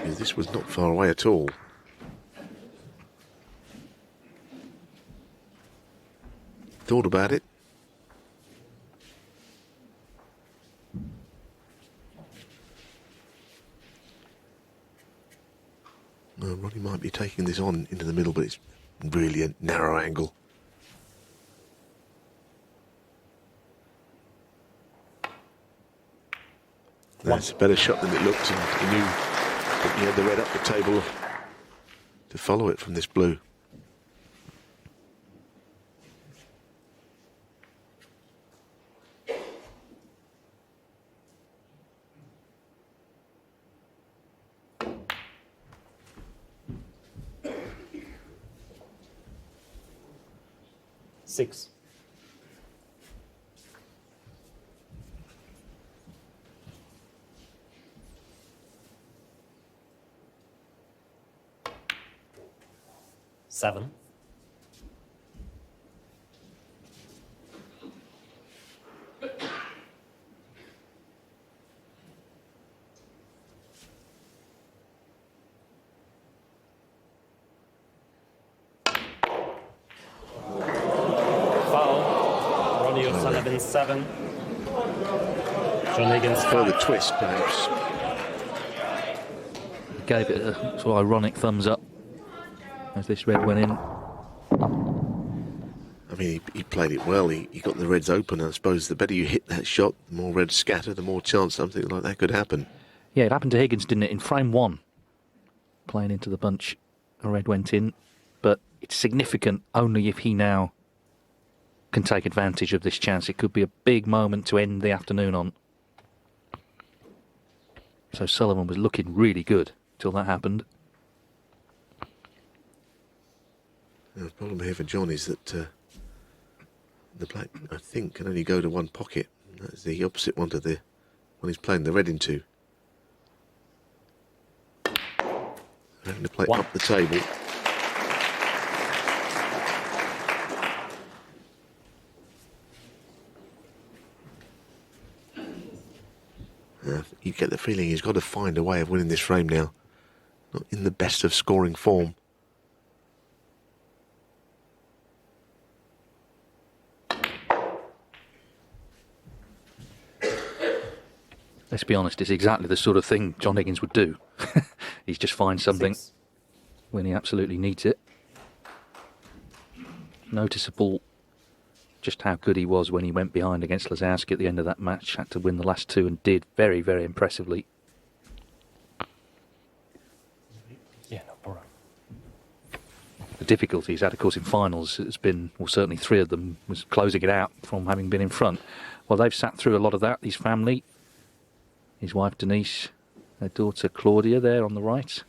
because this was not far away at all. Thought about it. No, Ronnie might be taking this on into the middle, but it's really a narrow angle. That's a better shot than it looked, and he knew that he had the red up the table to follow it from this blue. Six. Seven. Sullivan 7. John Higgins 5. Further twist, perhaps. Gave it a sort of ironic thumbs up as this red went in. I mean, he played it well. He got the reds open. I suppose the better you hit that shot, the more reds scatter, the more chance something like that could happen. Yeah, it happened to Higgins, didn't it? In frame one, playing into the bunch, a red went in. But it's significant only if he now can take advantage of this chance. It could be a big moment to end the afternoon on. So Sullivan was looking really good till that happened. The problem here for John is that the black, I think, can only go to one pocket. That's the opposite one to the one he's playing the red into. Having to play up the table. You get the feeling he's got to find a way of winning this frame now. Not in the best of scoring form. Let's be honest, it's exactly the sort of thing John Higgins would do. He's just find something when he absolutely needs it. Noticeable just how good he was when he went behind against Lazowski at the end of that match. Had to win the last two and did very, very impressively. Yeah, no problem. The difficulty he's had, of course, in finals has been, well, certainly three of them, was closing it out from having been in front. Well, they've sat through a lot of that, his family. His wife Denise, their daughter Claudia there on the right.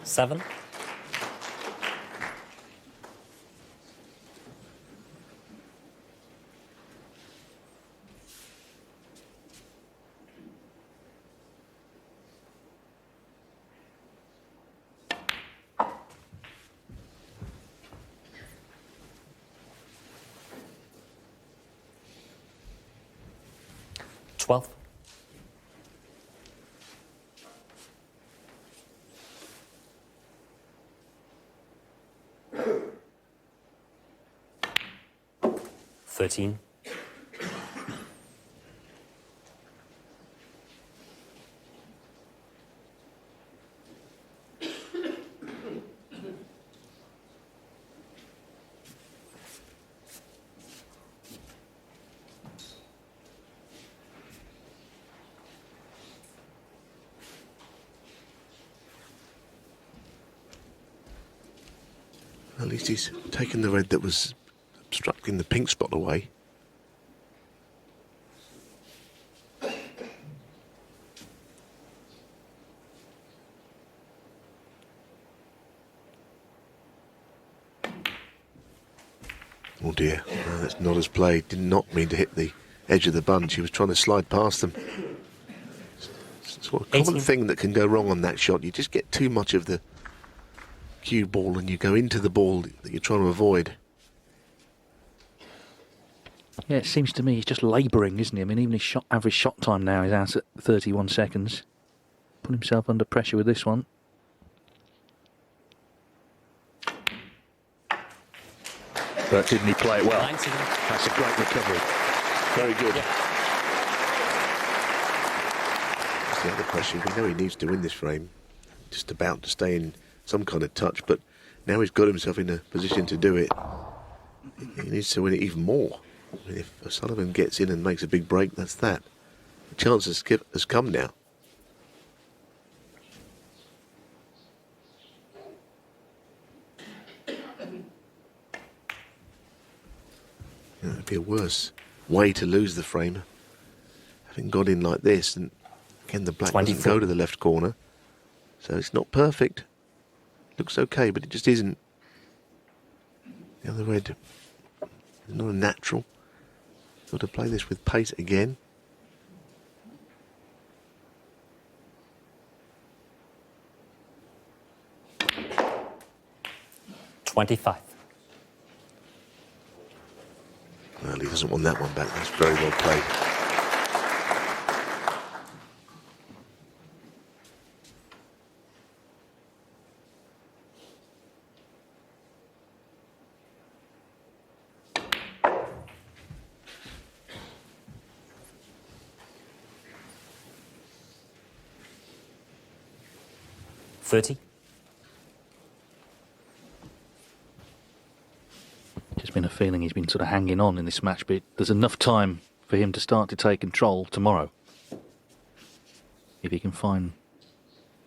Seven. Twelve. 13. At least he's taken the red that was obstructing the pink spot away. Oh dear, no, that's not as played. Did not mean to hit the edge of the bunch. He was trying to slide past them. sort of common 18. thing that can go wrong on that shot. You just get too much of the cue ball and you go into the ball that you're trying to avoid. Yeah, it seems to me he's just labouring, isn't he? I mean, even his average shot time now is out at 31 seconds. Put himself under pressure with this one. But didn't he play it well? 19. That's a great recovery. Very good. Yeah. That's the other pressure. We know he needs to win this frame. Just about to stay in some kind of touch, but now he's got himself in a position to do it. He needs to win it even more. I mean, if O'Sullivan gets in and makes a big break, that's that. The chance has come now. It would be a worse way to lose the frame. Having got in like this, and again the black doesn't 24. go to the left corner, so it's not perfect. Looks okay, but it just isn't. The other red is not a natural. Got to play this with pace again. $25. Well, he doesn't want that one back. That's very well played. $30. Just been a feeling he's been sort of hanging on in this match, but there's enough time for him to start to take control tomorrow. If he can find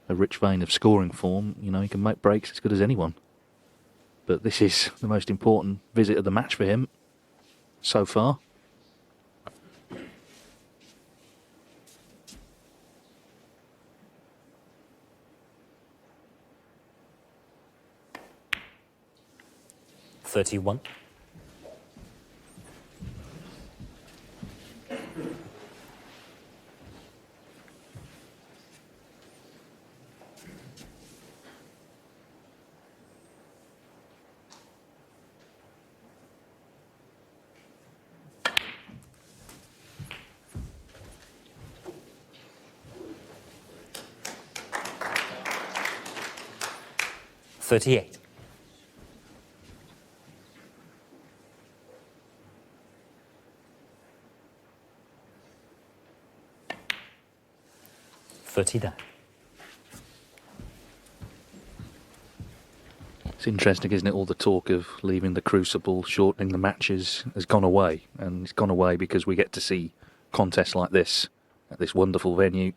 a rich vein of scoring form, you know, he can make breaks as good as anyone. But this is the most important visit of the match for him so far. $31. $38. $39. It's interesting, isn't it? All the talk of leaving the crucible, shortening the matches has gone away. And it's gone away because we get to see contests like this at this wonderful venue.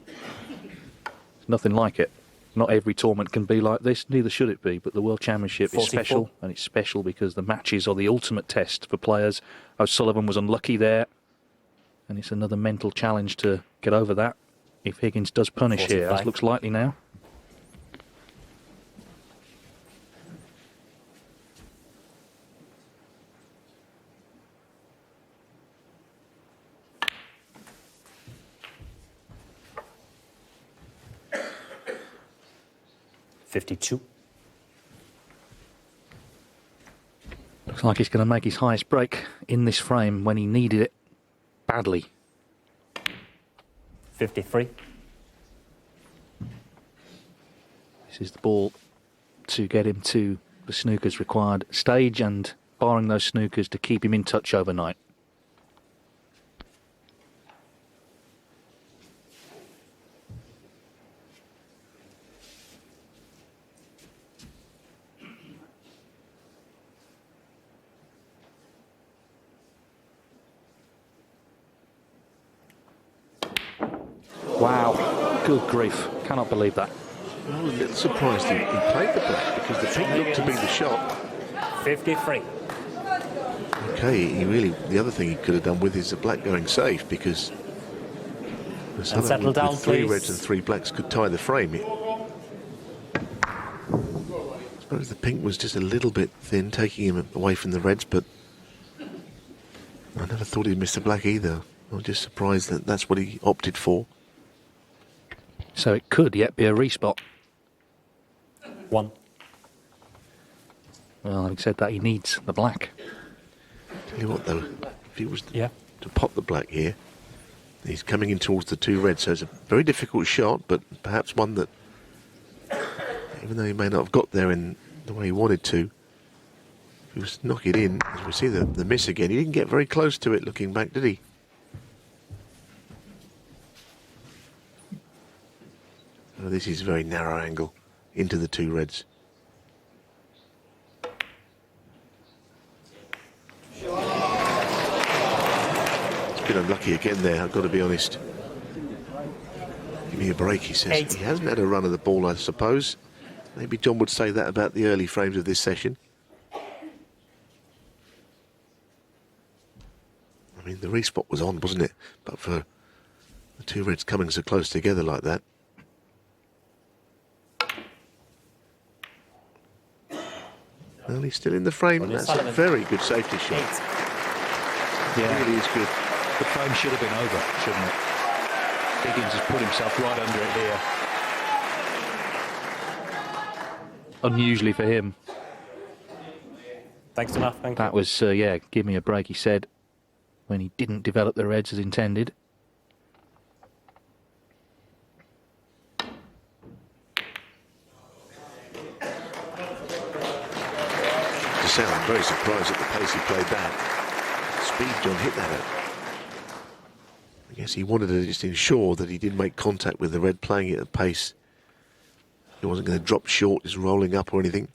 There's nothing like it. Not every tournament can be like this, neither should it be, but the World Championship is 44. special, and it's special because the matches are the ultimate test for players. O'Sullivan was unlucky there, and it's another mental challenge to get over that. If Higgins does punish here, 45. as looks likely now. $52. Looks like he's going to make his highest break in this frame when he needed it badly. 53. This is the ball to get him to the snooker's required stage, and barring those snookers to keep him in touch overnight. Wow, good grief. Cannot believe that. I was a little surprised he played the black because the pink looked to be the shot. 53. Okay, the other thing he could have done with is the black going safe because settle with down, three please. reds and three blacks could tie the frame. I suppose the pink was just a little bit thin, taking him away from the reds, but I never thought he'd miss the black either. I'm just surprised that that's what he opted for. So it could yet be a respot. 1. Well, having said that, he needs the black. Tell you what, though, if he was Yeah. to pop the black here, he's coming in towards the 2 reds, so it's a very difficult shot, but perhaps one that, even though he may not have got there in the way he wanted to, if he was to knock it in, as we see the miss again, he didn't get very close to it looking back, did he? Oh, this is a very narrow angle into the 2 reds. It's been unlucky again there, I've got to be honest. Give me a break, he says. 8. He hasn't had a run of the ball, I suppose. Maybe John would say that about the early frames of this session. I mean, the respot was on, wasn't it? But for the 2 reds coming so close together like that. Well, he's still in the frame. Ronnie That's a Sullivan. very good safety 8. shot. It really is good. The frame should have been over, shouldn't it? Higgins has put himself right under it here. Unusually for him. Thanks enough. Thank you. That was, yeah, give me a break, he said, when he didn't develop the reds as intended. To say I'm very surprised at the pace he played that. Speed John hit that at. I guess he wanted to just ensure that he did make contact with the red, playing it at pace. He wasn't going to drop short, just rolling up or anything.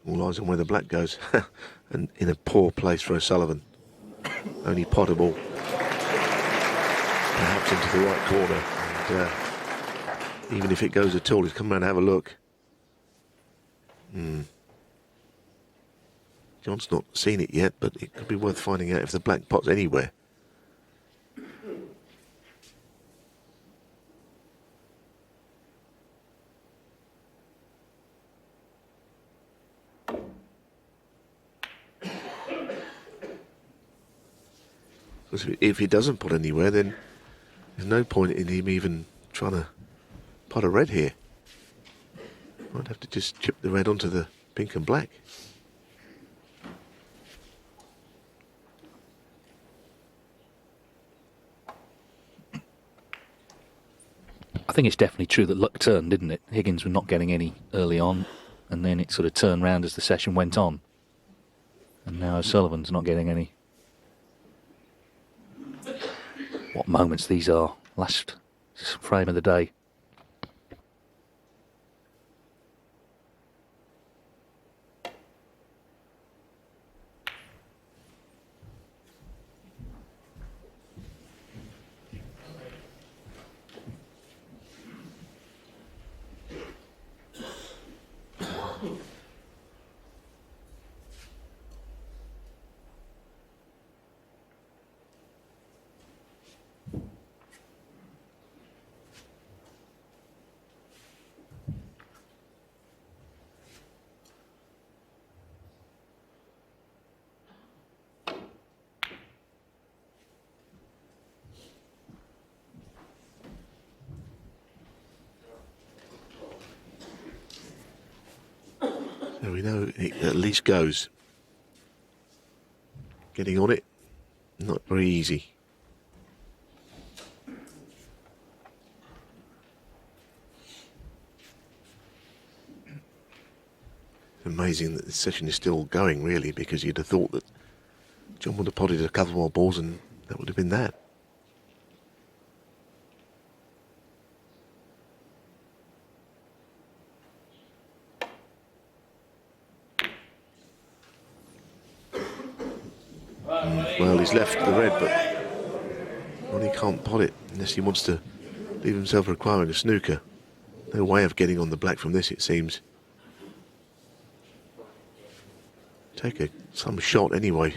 All eyes on where the black goes. And in a poor place for O'Sullivan. Only potable. Perhaps into the right corner. And, even if it goes at all, he's come around to have a look. John's not seen it yet, but it could be worth finding out if the black pot's anywhere. Because if he doesn't pot anywhere, then there's no point in him even trying to pot a red here. Might have to just chip the red onto the pink and black. I think it's definitely true that luck turned, didn't it? Higgins were not getting any early on, and then it sort of turned round as the session went on. And now O'Sullivan's not getting any. What moments these are. Last frame of the day. So we know it at least goes. Getting on it, not very easy. It's amazing that this session is still going, really, because you'd have thought that John would have potted a couple more balls and that would have been that. Well, he's left the red, but Ronnie can't pot it unless he wants to leave himself requiring a snooker. No way of getting on the black from this, it seems. Take some shot anyway.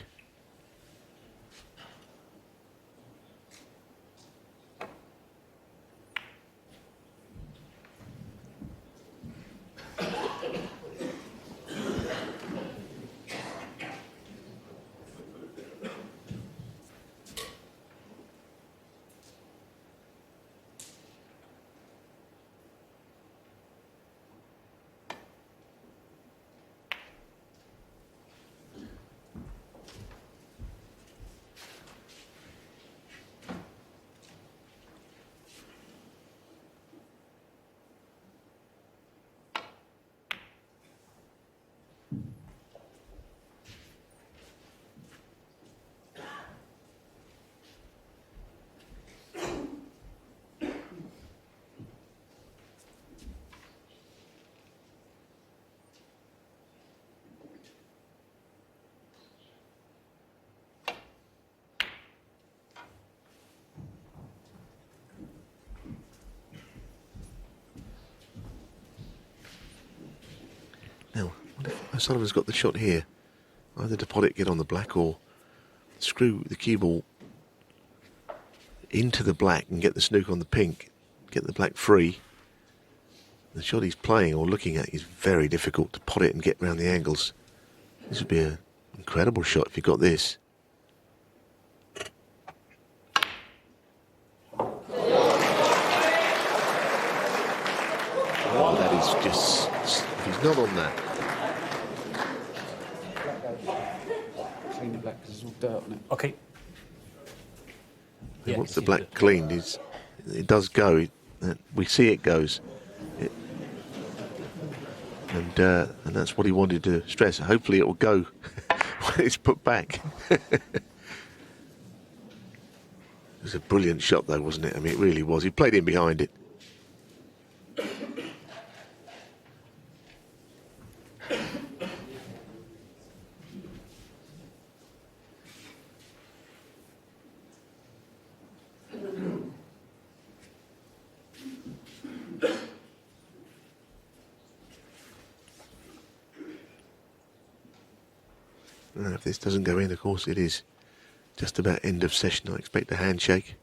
O'Sullivan's got the shot here. Either to pot it, get on the black, or screw the cue ball into the black and get the snooker on the pink, get the black free. The shot he's playing or looking at is very difficult to pot it and get round the angles. This would be an incredible shot if you got this. Oh, that is just... If he's not on that... Clean the black because there's all dirt on it. Okay. And once the black cleaned, it does go. We see it goes. And that's what he wanted to stress. Hopefully it will go when it's put back. It was a brilliant shot though, wasn't it? I mean, it really was. He played in behind it. If this doesn't go in, of course, it is just about end of session. I expect a handshake.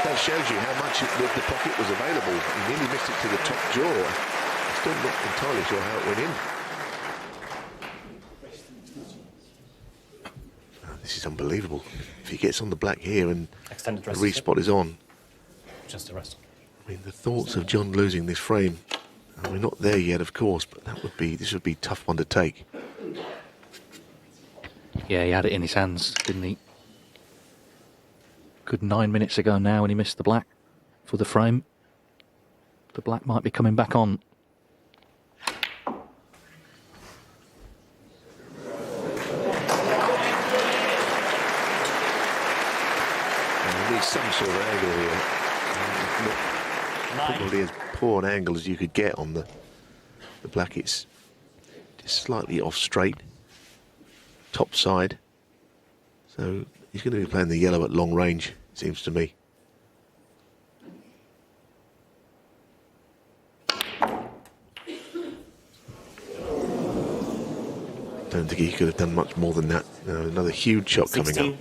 That shows you how much the pocket was available. He nearly missed it to the top jaw. I'm still not entirely sure how it went in. This is unbelievable. If he gets on the black here and the respot is on. Just a rest. I mean, the thoughts of John losing this frame, and we're not there yet, of course, but this would be a tough one to take. Yeah, he had it in his hands, didn't he? Good 9 minutes ago now when he missed the black for the frame. The black might be coming back on. Some sort of angle here. Probably as poor an angle as you could get on the black. It's just slightly off straight, top side. So he's going to be playing the yellow at long range, it seems to me. Don't think he could have done much more than that. Another huge shot 16. Coming up.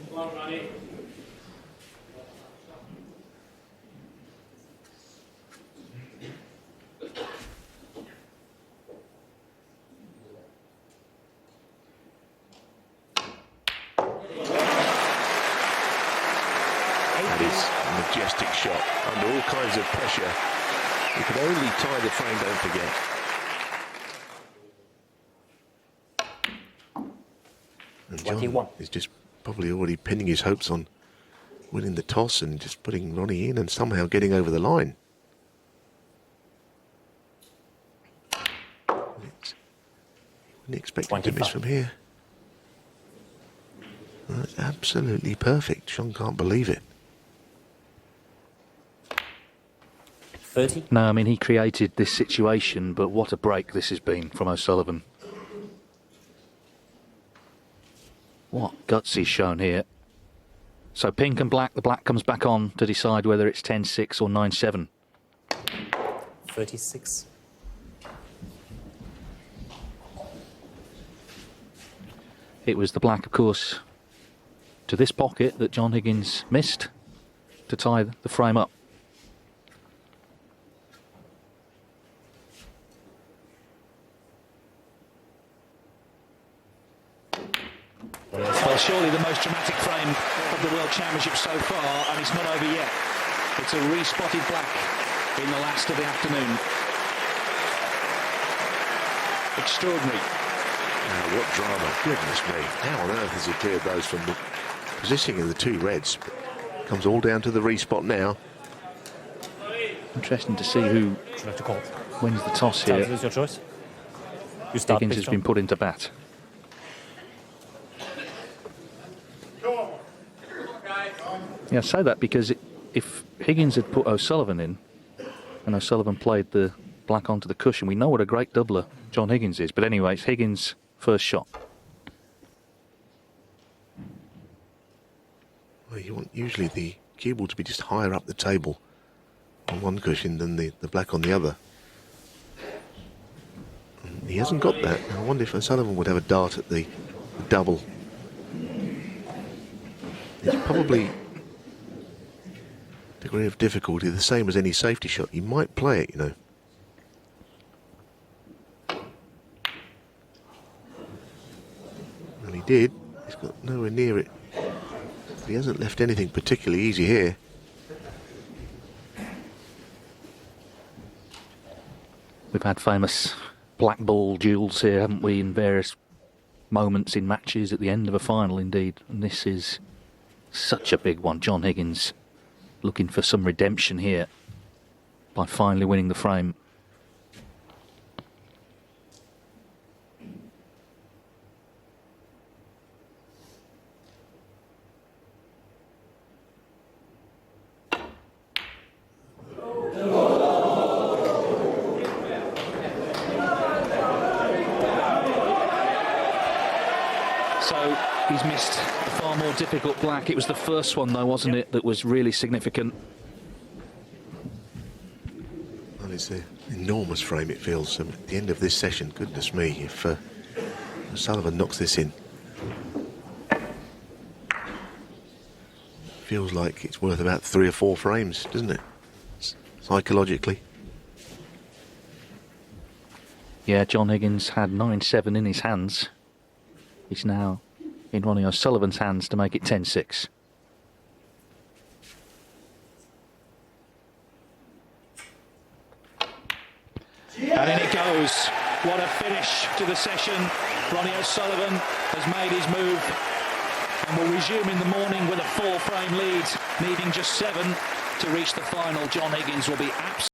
Majestic shot under all kinds of pressure. You can only tie the frame, don't forget. And John is just probably already pinning his hopes on winning the toss and just putting Ronnie in and somehow getting over the line. Wouldn't expect him to miss from here. That's absolutely perfect. Sean can't believe it. 30? No, I mean, he created this situation, but what a break this has been from O'Sullivan. What guts he's shown here. So pink and black, the black comes back on to decide whether it's 10-6 or 9-7. 36. It was the black, of course, to this pocket that John Higgins missed to tie the frame up. Well, surely the most dramatic frame of the World Championship so far, and it's not over yet. It's a re-spotted black in the last of the afternoon. Extraordinary. What drama. Goodness me. How on earth has he cleared those from the positioning of the two reds? Comes all down to the re-spot now. Interesting to see who wins the toss here. Is your choice? Higgins has been put into bat. Yeah, I say that because if Higgins had put O'Sullivan in and O'Sullivan played the black onto the cushion, we know what a great doubler John Higgins is. But anyway, it's Higgins' first shot. Well, you want usually the cue ball to be just higher up the table on one cushion than the black on the other. And he hasn't got that. I wonder if O'Sullivan would have a dart at the double. It's probably degree of difficulty the same as any safety shot. You might play it, you know. Well, he did. He's got nowhere near it. But he hasn't left anything particularly easy here. We've had famous black ball duels here, haven't we, in various moments in matches at the end of a final, indeed. And this is such a big one. John Higgins looking for some redemption here by finally winning the frame. So he's missed a far more difficult black. It was the first one, though, wasn't it, that was really significant? Well, it's an enormous frame, it feels. At the end of this session, goodness me, if O'Sullivan knocks this in, feels like it's worth about 3 or 4 frames, doesn't it? Psychologically. Yeah, John Higgins had 9-7 in his hands. He's now in Ronnie O'Sullivan's hands to make it 10-6. And in it goes. What a finish to the session. Ronnie O'Sullivan has made his move and will resume in the morning with a 4-frame lead, needing just 7 to reach the final. John Higgins will be absolutely